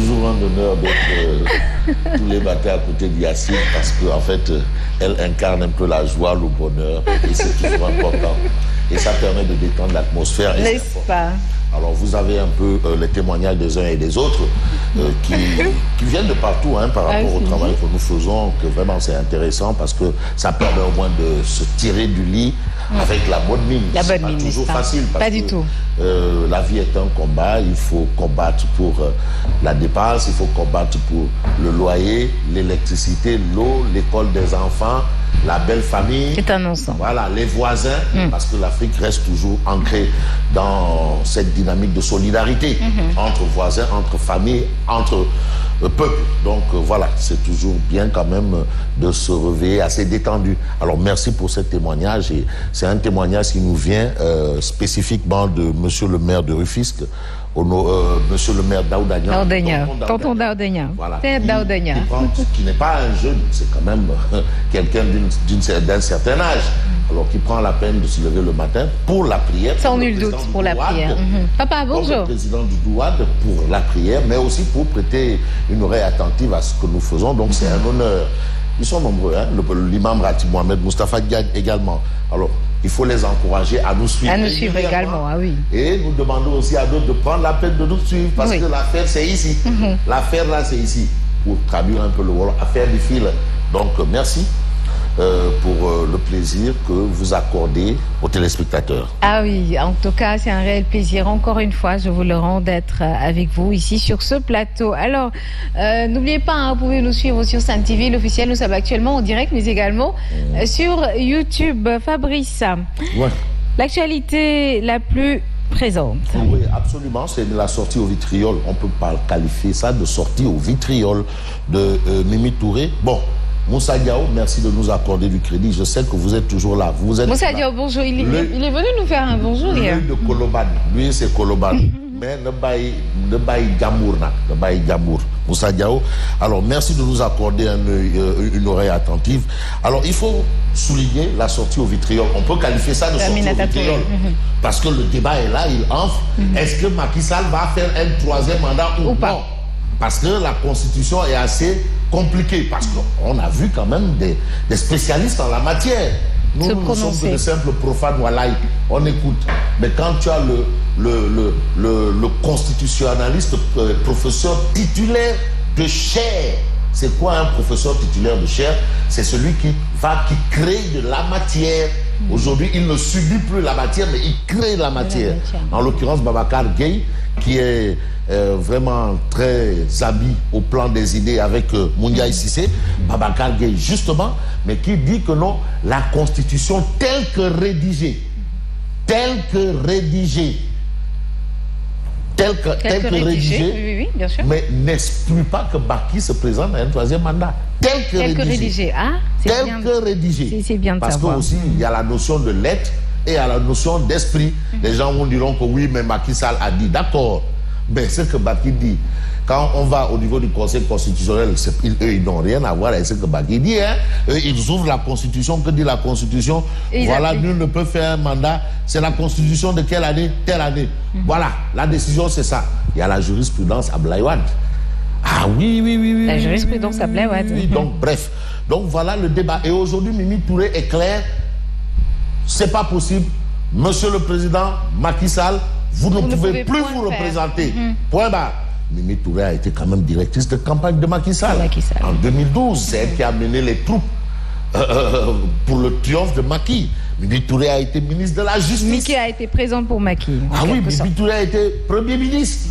toujours un honneur d'être tous les matins à côté d'Yacine parce qu'en fait, elle incarne un peu la joie, le bonheur et c'est toujours important. Et ça permet de détendre l'atmosphère. N'est-ce pas? Alors vous avez un peu les témoignages des uns et des autres qui viennent de partout par rapport au travail que nous faisons, que vraiment c'est intéressant parce que ça permet au moins de se tirer du lit avec la bonne mine. La bonne mine, mine, toujours pas facile parce pas que du tout. La vie est un combat, il faut combattre pour la dépense, il faut combattre pour le loyer, l'électricité, l'eau, l'école des enfants, la belle famille. C'est un ensemble. Voilà, les voisins, parce que l'Afrique reste toujours ancrée dans cette dynamique de solidarité entre voisins, entre familles, entre peuples. Donc voilà, c'est toujours bien quand même de se réveiller assez détendu. Alors merci pour ce témoignage et c'est un témoignage qui nous vient spécifiquement de monsieur le maire de Rufisque, monsieur le maire Daouda, tonton Daouda. Voilà. C'est Daouda. Qui n'est pas un jeune, c'est quand même quelqu'un d'un certain âge. Alors qui prend la peine de se lever le matin pour la prière. Sans nul doute pour la prière. Papa, bonjour. Le président du Douad pour la prière, mais aussi pour prêter une oreille attentive à ce que nous faisons. Donc c'est un honneur. Ils sont nombreux, l'imam Ratib Mohamed, Moustapha Diagne également. Alors, il faut les encourager à nous suivre. À nous suivre également, oui. Et nous demandons aussi à d'autres de prendre la peine de nous suivre parce que l'affaire, c'est ici. L'affaire, là, c'est ici. Pour traduire un peu le wolof, affaire du fil. Donc, merci pour le plaisir que vous accordez aux téléspectateurs. Ah oui, en tout cas, c'est un réel plaisir. Encore une fois, je vous le rends d'être avec vous ici sur ce plateau. Alors, n'oubliez pas, vous pouvez nous suivre sur Sen TV, l'officiel. Nous sommes actuellement en direct, mais également sur YouTube. Fabrice, l'actualité la plus présente. Oui, absolument. C'est la sortie au vitriol. On ne peut pas qualifier ça de sortie au vitriol de Mimi Touré. Bon. Moussa Diao, merci de nous accorder du crédit. Je sais que vous êtes toujours là. Vous êtes Moussa Diao, bonjour. Il est venu nous faire un bonjour hier. Lui de Koloban. Lui, c'est Koloban. Mais ne baille Gamour. Moussa Diao. Alors, merci de nous accorder une oreille attentive. Alors, il faut souligner la sortie au vitriol. On peut qualifier ça de sortie au vitriol. Parce que le débat est là, il enfle. Est-ce que Macky Sall va faire un troisième mandat ou pas? Parce que la Constitution est assez compliquée. Parce qu'on a vu quand même des spécialistes en la matière. Nous sommes que de simples profanes, voilà, on écoute. Mais quand tu as le constitutionnaliste, professeur titulaire de chaire, c'est quoi un professeur titulaire de chaire? C'est celui qui crée de la matière. Aujourd'hui, il ne subit plus la matière, mais il crée la matière. En l'occurrence, Babacar Gueye, qui est vraiment très habile au plan des idées avec Moundiaï Sissé, Babacar Gueye justement, mais qui dit que non, la Constitution telle que rédigée, oui, bien sûr. mais n'exclut pas que Macky se présente à un troisième mandat. Tel que rédigé. C'est bien de Parce savoir. que aussi, il y a la notion de lettre et il y a la notion d'esprit. Les gens vous diront que oui, mais Macky Sall a dit. D'accord. Mais ce que Macky dit, quand on va au niveau du Conseil constitutionnel, eux, ils n'ont rien à voir avec ce que Macky dit. Eux, ils ouvrent la Constitution. Que dit la Constitution? Voilà, nul ne peut faire un mandat. C'est la Constitution de quelle année? Telle année. Voilà, la décision, c'est ça. Il y a la jurisprudence à Blaïwad. Ah oui. La jurisprudence à Blaïwad. Oui, donc bref. Donc voilà le débat. Et aujourd'hui, Mimi Touré est clair. C'est pas possible. Monsieur le Président Macky Sall, vous ne pouvez plus vous représenter. Point barre. Mimi Touré a été quand même directrice de campagne de Macky Sall. En 2012, c'est elle qui a mené les troupes pour le triomphe de Macky. Mimi Touré a été ministre de la Justice. Mimi a été présente pour Macky. Ah oui, Mimi Touré a été Premier ministre.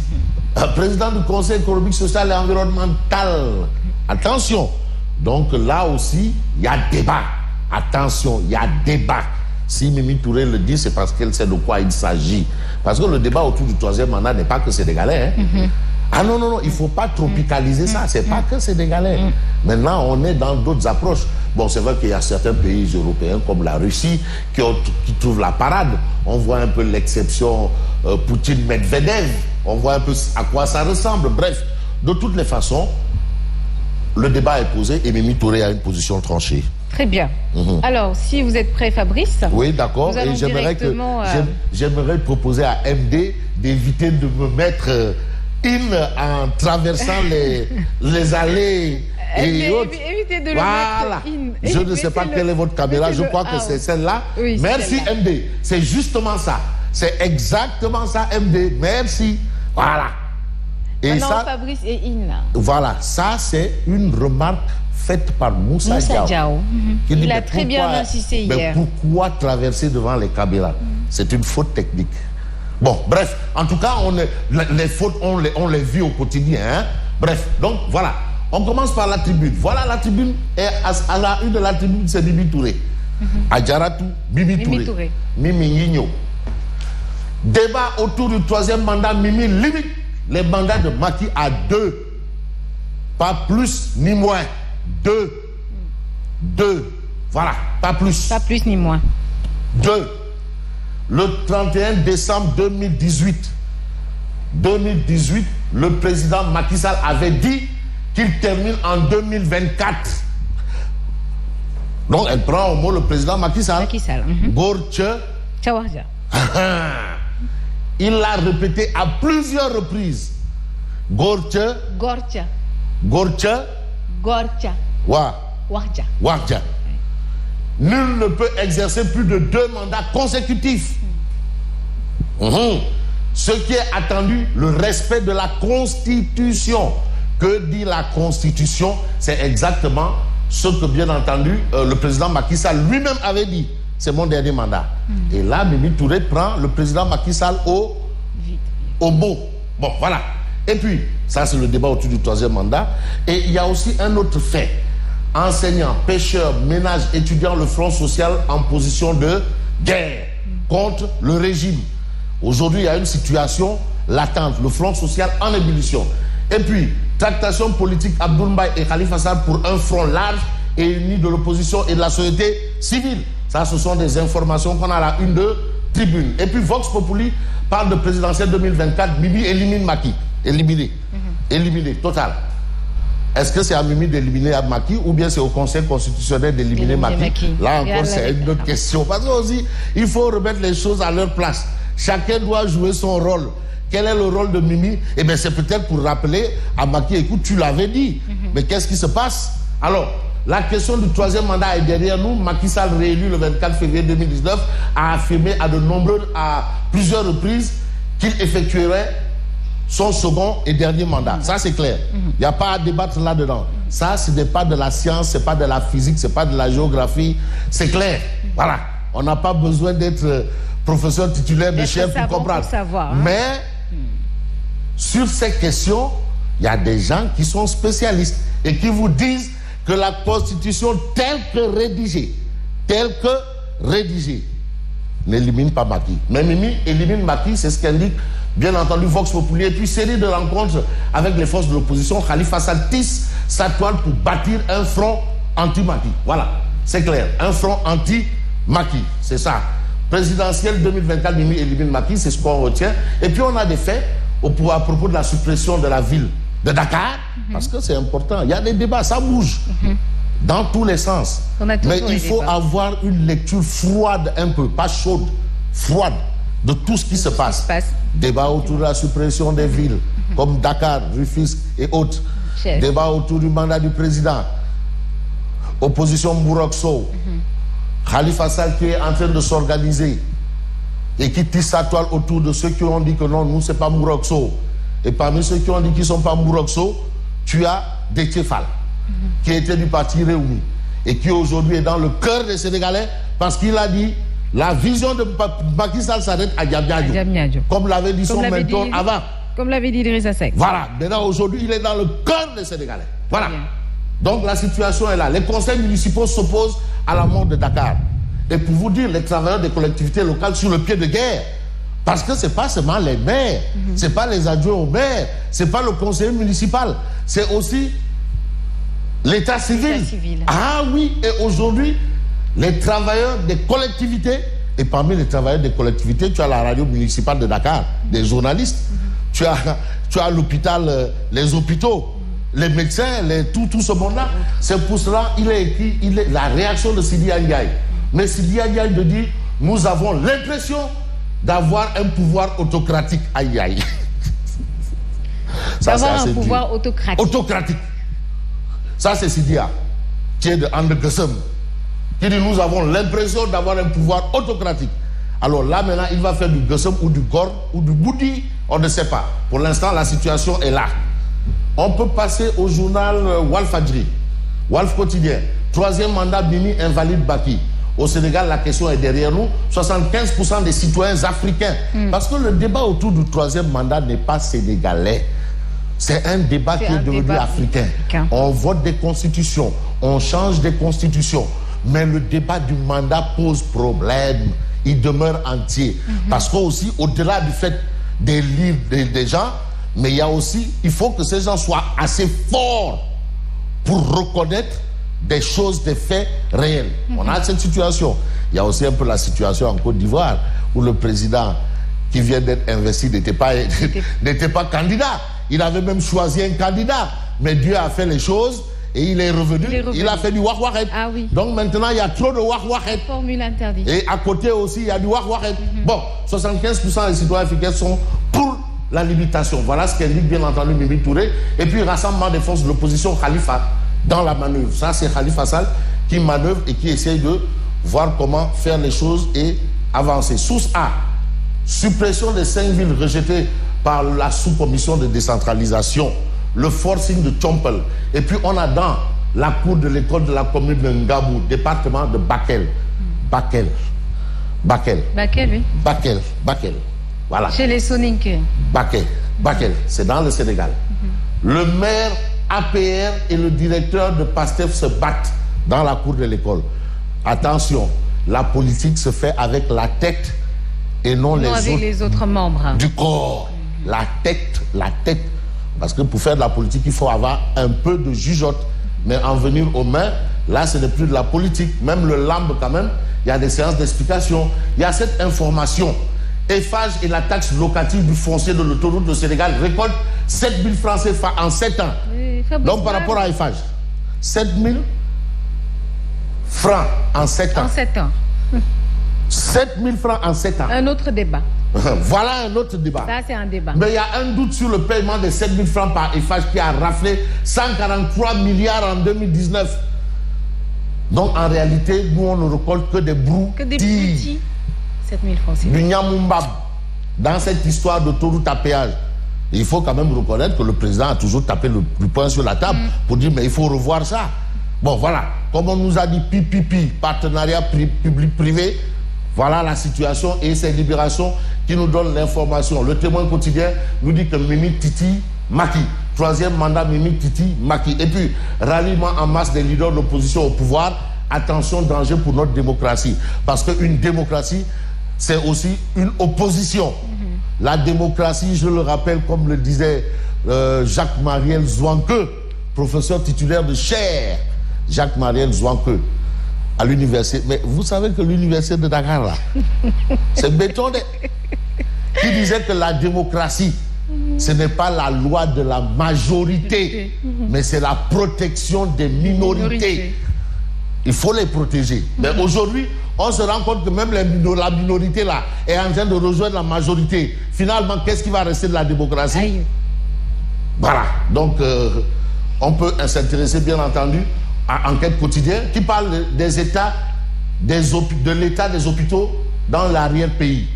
Président du Conseil économique, social et environnemental. Attention. Donc là aussi, il y a débat. Attention, il y a débat. Si Mimi Touré le dit, c'est parce qu'elle sait de quoi il s'agit. Parce que le débat autour du troisième mandat n'est pas que sénégalais. Ah non, il ne faut pas tropicaliser ça. C'est pas que sénégalais. Maintenant, on est dans d'autres approches. Bon, c'est vrai qu'il y a certains pays européens comme la Russie qui trouvent la parade. On voit un peu l'exception Poutine-Medvedev. On voit un peu à quoi ça ressemble. Bref, de toutes les façons, le débat est posé et Mimi Touré a une position tranchée. Très bien. Alors, si vous êtes prêt, Fabrice. Oui, d'accord. Et j'aimerais proposer à MD d'éviter de me mettre en traversant les allées et autres. Évitez de le voilà. mettre Je ne sais pas quelle est votre caméra. Je crois que c'est celle-là. Oui, merci celle-là. MD. C'est justement ça. C'est exactement ça MD. Merci. Voilà. Et non, ça, Fabrice et In. voilà. Ça, c'est une remarque faite par Moussa Diaw. Il a très bien insisté hier. Mais pourquoi traverser devant les caméras? C'est une faute technique. Bon, bref, en tout cas, les fautes, on les vit au quotidien. Hein? Bref, donc voilà. On commence par la tribune. Voilà la tribune. Et à la une de la tribune, c'est Mimi Touré. Adjaratou, Mimi Touré. Mimi Nino. Débat autour du troisième mandat. Mimi limite les mandats de Macky à 2. Pas plus ni moins. 2. Voilà, pas plus. Pas plus ni moins. 2. Le 31 décembre 2018, le président Macky Sall avait dit qu'il termine en 2024. Donc, elle prend au mot le président Macky Sall. Gorche. Tchawarja. Il l'a répété à plusieurs reprises. Gorche. Warja. Nul ne peut exercer plus de 2 mandats consécutifs. Ce qui est attendu, le respect de la Constitution. Que dit la Constitution? C'est exactement ce que, bien entendu, le président Macky Sall lui-même avait dit. C'est mon dernier mandat. Et là, Mimi Touré prend le président Macky Sall au mot. Bon, voilà. Et puis, ça c'est le débat autour du troisième mandat. Et il y a aussi un autre fait. Enseignants, pêcheurs, ménages, étudiants, le Front social en position de guerre contre le régime. Aujourd'hui, il y a une situation latente, le Front social en ébullition. Et puis, tractation politique, Abdoul Mbaye et Khalifa Sall pour un front large et uni de l'opposition et de la société civile. Ça, ce sont des informations qu'on a à la une de Tribune. Et puis, Vox Populi parle de présidentielle 2024, Mimi élimine Macky. Éliminé, total. Est-ce que c'est à Mimi d'éliminer Macky ou bien c'est au Conseil constitutionnel d'éliminer Macky? Là encore, c'est une autre question. Parce que aussi, il faut remettre les choses à leur place. Chacun doit jouer son rôle. Quel est le rôle de Mimi? Eh bien, c'est peut-être pour rappeler à Macky, écoute, tu l'avais dit. Mais qu'est-ce qui se passe? Alors, la question du troisième mandat est derrière nous. Macky Sall, réélu le 24 février 2019, a affirmé à plusieurs reprises qu'il effectuerait son second et dernier mandat. Ça, c'est clair. Il n'y a pas à débattre là-dedans. Ça, ce n'est pas de la science, ce n'est pas de la physique, ce n'est pas de la géographie. C'est clair. Voilà. On n'a pas besoin d'être professeur titulaire de chef pour comprendre. Mais, sur ces questions, il y a des gens qui sont spécialistes et qui vous disent que la Constitution telle que rédigée, n'élimine pas Macky. Mais Mimi élimine Macky, c'est ce qu'indique bien entendu Vox Populi. Et puis série de rencontres avec les forces de l'opposition, Khalifa Sall tisse sa toile pour bâtir un front anti-Macky. Voilà, c'est clair, un front anti-Macky, c'est ça. Présidentielle 2024, Mimi élimine Macky, c'est ce qu'on retient. Et puis on a des faits à propos de la suppression de la ville de Dakar, parce que c'est important. Il y a des débats, ça bouge dans tous les sens. Mais il faut avoir une lecture froide un peu, pas chaude, froide, de tout ce qui se passe. Débat autour de la suppression des villes, comme Dakar, Rufisque et autres. Débat autour du mandat du président. Opposition Mouroxo. Khalifa Sall qui est en train de s'organiser et qui tisse sa toile autour de ceux qui ont dit que non, nous, c'est pas Mouroxo. Et parmi ceux qui ont dit qu'ils ne sont pas Mouroxo, tu as Déthié Fall, qui était du parti Réumi et qui aujourd'hui est dans le cœur des Sénégalais parce qu'il a dit la vision de Macky Sall s'arrête à Diamniadio, comme l'avait dit son mentor avant. Comme l'avait dit Idrissa Seck. Voilà, maintenant aujourd'hui, il est dans le cœur des Sénégalais. Voilà. Donc la situation est là. Les conseils municipaux s'opposent à la mort de Dakar. Et pour vous dire, les travailleurs des collectivités locales sur le pied de guerre. Parce que ce n'est pas seulement les maires, ce n'est pas les adjoints aux maires, ce n'est pas le conseiller municipal, c'est aussi l'état civil. Ah oui, et aujourd'hui, les travailleurs des collectivités, et parmi les travailleurs des collectivités, tu as la radio municipale de Dakar, des journalistes, tu as l'hôpital, les hôpitaux, les médecins, tout ce monde-là. C'est pour cela qu'il est écrit la réaction de Sidi Ndiaye. Mais Sidi Ndiaye de dire, nous avons l'impression d'avoir un pouvoir autocratique. Aïe aïe. Ça, c'est d'avoir assez un pouvoir dur. autocratique. Autocratique. Ça, c'est Sidia, qui est de Andegessem, qui dit nous avons l'impression d'avoir un pouvoir autocratique. Alors là, maintenant, il va faire du Gessem ou du Gor ou du Boudi, on ne sait pas. Pour l'instant, la situation est là. On peut passer au journal Walf Fadjri, Walf Quotidien. 3e mandat, Bimi invalide Baki. Au Sénégal, la question est derrière nous. 75% des citoyens africains. Parce que le débat autour du 3e mandat n'est pas sénégalais. C'est un débat qui est devenu africain. On vote des constitutions, on change des constitutions. Mais le débat du mandat pose problème. Il demeure entier. Parce qu'aussi, au-delà du fait d'élire des gens, mais il y a aussi, il faut que ces gens soient assez forts pour reconnaître des choses, des faits réels. On a cette situation. Il y a aussi un peu la situation en Côte d'Ivoire, où le président qui vient d'être investi n'était pas candidat. Il avait même choisi un candidat. Mais Dieu a fait les choses et il est revenu. Il a fait du wak-waket. Ah oui. Donc maintenant, il y a trop de wak-waket. Formule interdite. Et à côté aussi, il y a du wak-waket. Bon, 75% des citoyens africains sont pour la limitation. Voilà ce qu'indique bien entendu Mimi Touré. Et puis, rassemblement des forces de l'opposition, Khalifa, dans la manœuvre. Ça, c'est Khalifa Sall qui manœuvre et qui essaye de voir comment faire les choses et avancer. Source A, suppression des 5 villes rejetées par la sous-commission de décentralisation. Le forcing de Tchompel. Et puis on a dans la cour de l'école de la commune de Ngabou, département de Bakel. Bakel, oui. Bakel. Voilà. Chez les Soninké. Bakel, c'est dans le Sénégal. Le maire APR et le directeur de PASTEF se battent dans la cour de l'école. Attention, la politique se fait avec la tête et non les autres membres du corps. La tête. Parce que pour faire de la politique, il faut avoir un peu de jugeote. Mais en venir aux mains, là, ce n'est plus de la politique. Même le LAMB, quand même, il y a des séances d'explication. Il y a cette information. Eiffage et la taxe locative du foncier de l'autoroute du Sénégal récolte 7 000 francs CFA en 7 ans. Oui, donc, par rapport à Eiffage, 7 000 francs en 7 ans. 7 000 francs en 7 ans. Un autre débat. Voilà un autre débat. Ça, c'est un débat. Mais il y a un doute sur le paiement des 7 000 francs par Eiffage qui a raflé 143 milliards en 2019. Donc, en réalité, nous, on ne récolte que des brous. Que des petits. 7 000 francs. Du Nyamoumbab. Dans cette histoire d'autoroute à péage. Il faut quand même reconnaître que le président a toujours tapé le poing sur la table pour dire, mais il faut revoir ça. Bon, voilà. Comme on nous a dit, partenariat public-privé, voilà la situation et ces libérations qui nous donnent l'information. Le Témoin quotidien nous dit que Mimi Titi Maki, 3e mandat Mimi Titi Maki. Et puis, ralliement en masse des leaders de l'opposition au pouvoir. Attention, danger pour notre démocratie. Parce qu'une démocratie, c'est aussi une opposition. La démocratie, je le rappelle, comme le disait Jacques-Mariel Zouanke, professeur titulaire de chaire, Jacques-Mariel Zouanke, à l'université. Mais vous savez que l'université de Dakar, là, c'est béton. Qui disait que la démocratie, ce n'est pas la loi de la majorité, mais c'est la protection des minorités. Il faut les protéger. Mais aujourd'hui, on se rend compte que même la minorité là est en train de rejoindre la majorité. Finalement, qu'est-ce qui va rester de la démocratie? Aïe. Voilà. Donc, on peut s'intéresser, bien entendu, à Enquête quotidienne qui parle des états, de l'état des hôpitaux dans l'arrière-pays.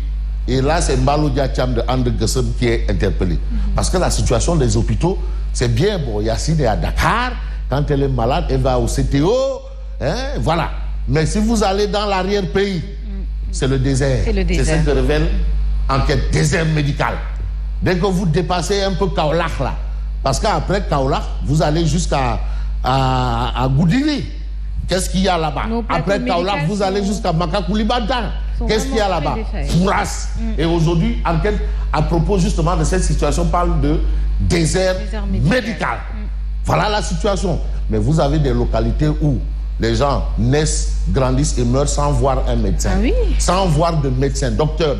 Et là, c'est Mbalo Diacham de Andegessem qui est interpellé. Parce que la situation des hôpitaux, c'est bien. Bon, Yacine est à Dakar. Quand elle est malade, elle va au CTO. Hein, voilà. Mais si vous allez dans l'arrière-pays, c'est le désert. C'est ce que révèle Enquête, désert médical. Dès que vous dépassez un peu Kaolack là, parce qu'après Kaolack, vous allez jusqu'à Goudiri. Qu'est-ce qu'il y a là-bas? Après Kaolack, vous allez jusqu'à Makakoulibantang. Qu'est-ce qu'il y a là-bas? Fouras. Et aujourd'hui, Enquête, à propos justement de cette situation, parle de désert médical. Voilà la situation. Mais vous avez des localités où les gens naissent, grandissent et meurent sans voir un médecin. Ah oui. Sans voir de médecin. Docteur,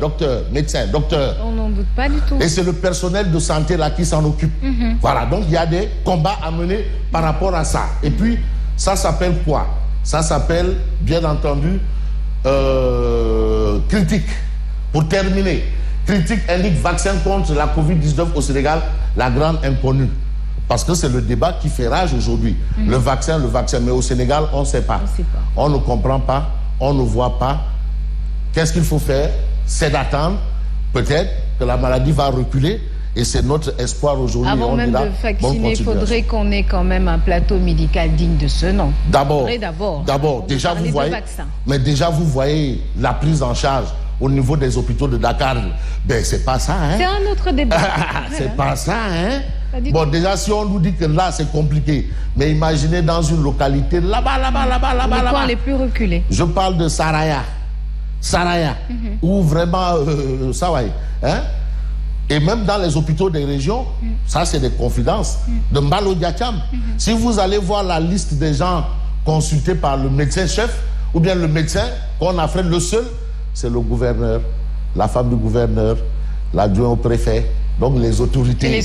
médecin, docteur. On n'en doute pas du tout. Et c'est le personnel de santé là qui s'en occupe. Voilà, donc il y a des combats à mener par rapport à ça. Et puis, ça s'appelle quoi? Ça s'appelle, bien entendu, critique. Pour terminer, critique indique vaccin contre la Covid-19 au Sénégal la grande inconnue. Parce que c'est le débat qui fait rage aujourd'hui. Le vaccin. Mais au Sénégal, on ne sait pas. On ne comprend pas, on ne voit pas. Qu'est-ce qu'il faut faire? C'est d'attendre, peut-être, que la maladie va reculer. Et c'est notre espoir aujourd'hui. Avant même de vacciner, il faudrait qu'on ait quand même un plateau médical digne de ce nom. D'abord, déjà vous voyez, mais déjà vous voyez la prise en charge au niveau des hôpitaux de Dakar. Ben c'est pas ça, hein. C'est un autre débat. C'est pas ça, hein. Bon, déjà si on nous dit que là c'est compliqué, mais imaginez dans une localité là-bas. Les coins les plus reculés. Je parle de Saraya, où vraiment ça va, hein. Et même dans les hôpitaux des régions, ça c'est des confidences, de Mbalo Diakam. Si vous allez voir la liste des gens consultés par le médecin-chef, ou bien le médecin qu'on a fait, le seul, c'est le gouverneur, la femme du gouverneur, l'adjoint au préfet, donc les autorités.